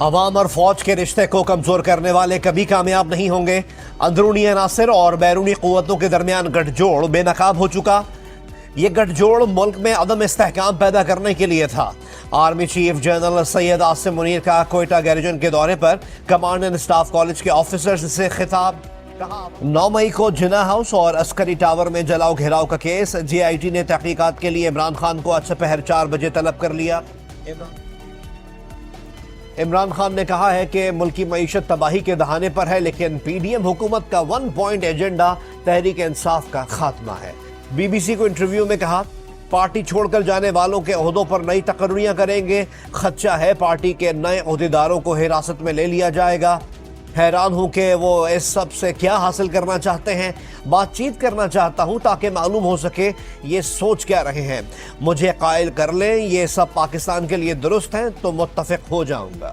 عوام اور فوج کے رشتے کو کمزور کرنے والے کبھی کامیاب نہیں ہوں گے۔ اندرونی عناصر اور بیرونی قوتوں کے درمیان گٹھ جوڑ بے نقاب ہو چکا۔ یہ گٹھ جوڑ ملک میں عدم استحکام پیدا کرنے کے لیے تھا۔ Army chief general Syed Asim Munir کا کوئٹہ گیریجن کے دورے پر کمانڈ اینڈ اسٹاف کالج کے آفیسرز سے خطاب۔ 9 مئی کو جناح ہاؤس اور عسکری ٹاور میں جلاؤ گھیراؤ کا کیس، جے آئی ٹی نے تحقیقات کے لیے عمران خان کو آج سپہر 4 بجے طلب کر لیا۔ عمران خان نے کہا ہے کہ ملکی معیشت تباہی کے دہانے پر ہے، لیکن پی ڈی ایم حکومت کا 1 پوائنٹ ایجنڈا تحریک انصاف کا خاتمہ ہے۔ بی بی سی کو انٹرویو میں کہا، پارٹی چھوڑ کر جانے والوں کے عہدوں پر نئی تقرریاں کریں گے، خدشہ ہے پارٹی کے نئے عہدیداروں کو حراست میں لے لیا جائے گا۔ حیران ہوں کہ وہ اس سب سے کیا حاصل کرنا چاہتے ہیں۔ بات چیت کرنا چاہتا ہوں تاکہ معلوم ہو سکے یہ سوچ کیا رہے ہیں۔ مجھے قائل کر لیں یہ سب پاکستان کے لیے درست ہیں تو متفق ہو جاؤں گا۔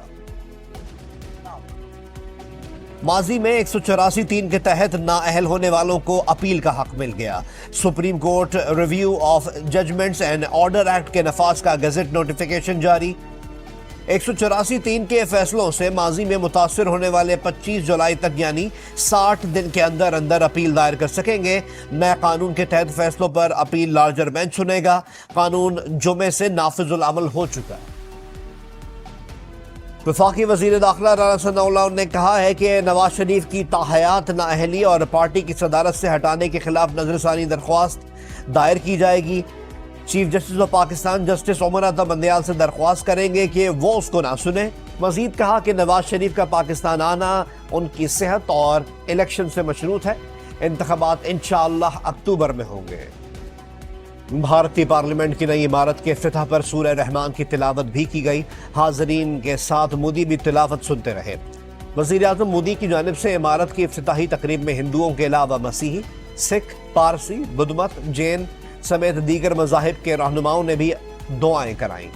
ماضی میں 184(3) کے تحت نااہل ہونے والوں کو اپیل کا حق مل گیا۔ Supreme Court review of judgments and order act کے نفاذ کا گزٹ نوٹیفیکیشن جاری۔ 184(3) کے فیصلوں سے ماضی میں متاثر ہونے والے 25 جولائی تک یعنی 60 دن کے اندر اندر اپیل دائر کر سکیں گے۔ نئے قانون کے تحت فیصلوں پر اپیل لارجر بینچ سنے گا۔ قانون جمعے سے نافذ العمل ہو چکا ہے۔ وفاقی وزیر داخلہ رانا ثناء اللہ نے کہا ہے کہ نواز شریف کی تاحیات نااہلی اور پارٹی کی صدارت سے ہٹانے کے خلاف نظر ثانی درخواست دائر کی جائے گی۔ Chief justice of Pakistan justice Umar Ata Bandial سے درخواست کریں گے کہ وہ اس کو نہ سنیں۔ مزید کہا کہ نواز شریف کا پاکستان آنا ان کی صحت اور الیکشن سے مشروط ہے۔ انتخابات انشاءاللہ اکتوبر میں ہوں گے۔ بھارتی پارلیمنٹ کی نئی عمارت کے افتتاح پر سورہ رحمان کی تلاوت بھی کی گئی۔ حاضرین کے ساتھ مودی بھی تلاوت سنتے رہے۔ وزیر اعظم مودی کی جانب سے عمارت کی افتتاحی تقریب میں ہندوؤں کے علاوہ مسیحی، سکھ، پارسی، بدھ مت، جین سمیت دیگر مذاہب کے رہنماؤں نے بھی دعائیں کرائیں۔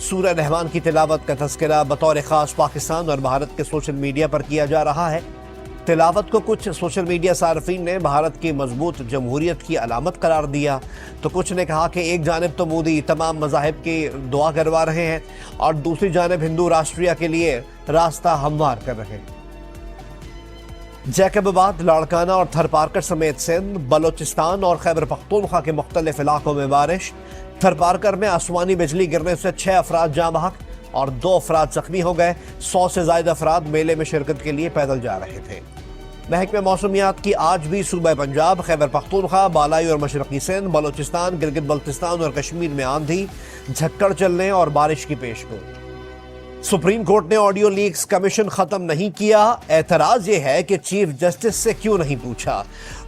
سورہ رحمان کی تلاوت کا تذکرہ بطور خاص پاکستان اور بھارت کے سوشل میڈیا پر کیا جا رہا ہے۔ تلاوت کو کچھ سوشل میڈیا صارفین نے بھارت کی مضبوط جمہوریت کی علامت قرار دیا تو کچھ نے کہا کہ ایک جانب تو مودی تمام مذاہب کی دعا کروا رہے ہیں اور دوسری جانب ہندو راشٹریہ کے لیے راستہ ہموار کر رہے ہیں۔ جیکب آباد، لاڑکانہ اور تھر پارکر سمیت سندھ، بلوچستان اور خیبر پختونخوا کے مختلف علاقوں میں بارش۔ تھر پارکر میں آسمانی بجلی گرنے سے 6 افراد جاں بحق اور 2 افراد زخمی ہو گئے۔ 100 سے زائد افراد میلے میں شرکت کے لیے پیدل جا رہے تھے۔ محکمہ موسمیات کی آج بھی صوبہ پنجاب، خیبر پختونخوا، بالائی اور مشرقی سندھ، بلوچستان، گلگت بلتستان اور کشمیر میں آندھی، جھکڑ چلنے اور بارش کی پیشگوئی۔ سپریم کورٹ نے آڈیو لیکس کمیشن ختم نہیں کیا۔ اعتراض یہ ہے کہ چیف جسٹس سے کیوں نہیں پوچھا؟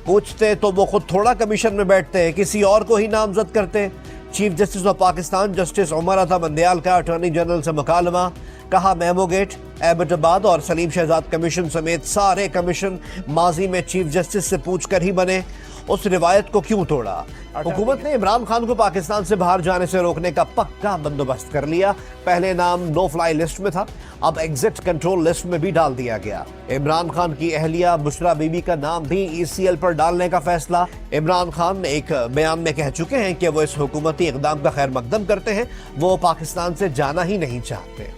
پوچھتے تو وہ خود تھوڑا کمیشن میں بیٹھتے، کسی اور کو ہی نامزد کرتے۔ Chief justice of Pakistan justice Umar Ata Bandial کا اٹارنی جنرل سے مکالمہ۔ کہا میمو گیٹ، ایبٹ آباد اور سلیم شہزاد کمیشن سمیت سارے کمیشن ماضی میں چیف جسٹس سے پوچھ کر ہی بنے، اس روایت کو کیوں توڑا؟ حکومت نے عمران خان کو پاکستان سے باہر جانے سے روکنے کا پکا بندوبست کر لیا۔ پہلے نام نو فلائی لسٹ میں تھا، اب ایگزٹ کنٹرول لسٹ میں بھی ڈال دیا گیا۔ عمران خان کی اہلیہ بشرا بی بی کا نام بھی ای سی ایل پر ڈالنے کا فیصلہ۔ عمران خان ایک بیان میں کہہ چکے ہیں کہ وہ اس حکومتی اقدام کا خیر مقدم کرتے ہیں، وہ پاکستان سے جانا ہی نہیں چاہتے۔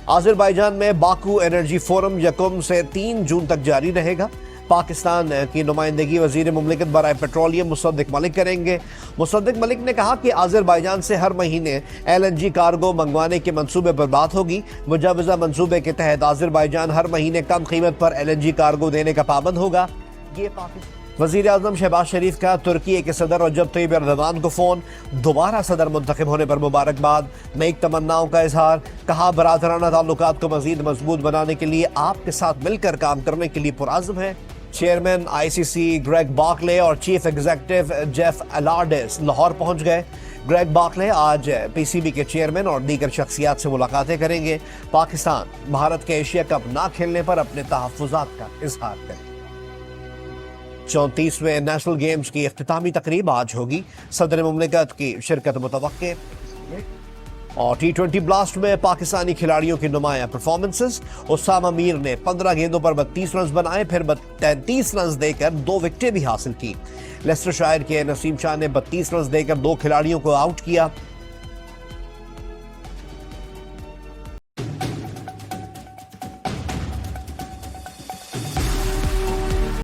آذربائیجان میں باکو انرجی فورم 1 سے 3 جون تک جاری رہے گا۔ پاکستان کی نمائندگی وزیر مملکت برائے پیٹرولیم مصدق ملک کریں گے۔ مصدق ملک نے کہا کہ آذربائیجان سے ہر مہینے ایل این جی کارگو منگوانے کے منصوبے پر بات ہوگی۔ مجوزہ منصوبے کے تحت آذربائیجان ہر مہینے کم قیمت پر ایل این جی کارگو دینے کا پابند ہوگا۔ یہ وزیر اعظم شہباز شریف کا ترکی کے صدر رجب طیب ایردوان کو فون، دوبارہ صدر منتخب ہونے پر مبارکباد، نیک تمناؤں کا اظہار۔ کہا برادرانہ تعلقات کو مزید مضبوط بنانے کے لیے آپ کے ساتھ مل کر کام کرنے کے لیے پرعزم ہے۔ Chairman I C C Greg باکلے اور چیف ایگزیکٹو جیف الاڈس لاہور پہنچ گئے۔ گریگ باکلے آج پی سی بی کے چیئرمین اور دیگر شخصیات سے ملاقاتیں کریں گے۔ پاکستان بھارت کے ایشیا کپ نہ کھیلنے پر اپنے تحفظات کا اظہار کرے۔ 34ویں نیشنل گیمز کی اختتامی تقریب آج ہوگی۔ صدر مملکت کی شرکت متوقع۔ اور T20 بلاسٹ میں پاکستانی کھلاڑیوں کی نمایاں پرفارمنسز۔ اسامہ میر نے 15 گیندوں پر 32 رنز بنائے، پھر 33 رنز دے کر 2 وکٹیں بھی حاصل کی۔ لیسٹر شائر کے نسیم شاہ نے 32 رنز دے کر 2 کھلاڑیوں کو آؤٹ کیا۔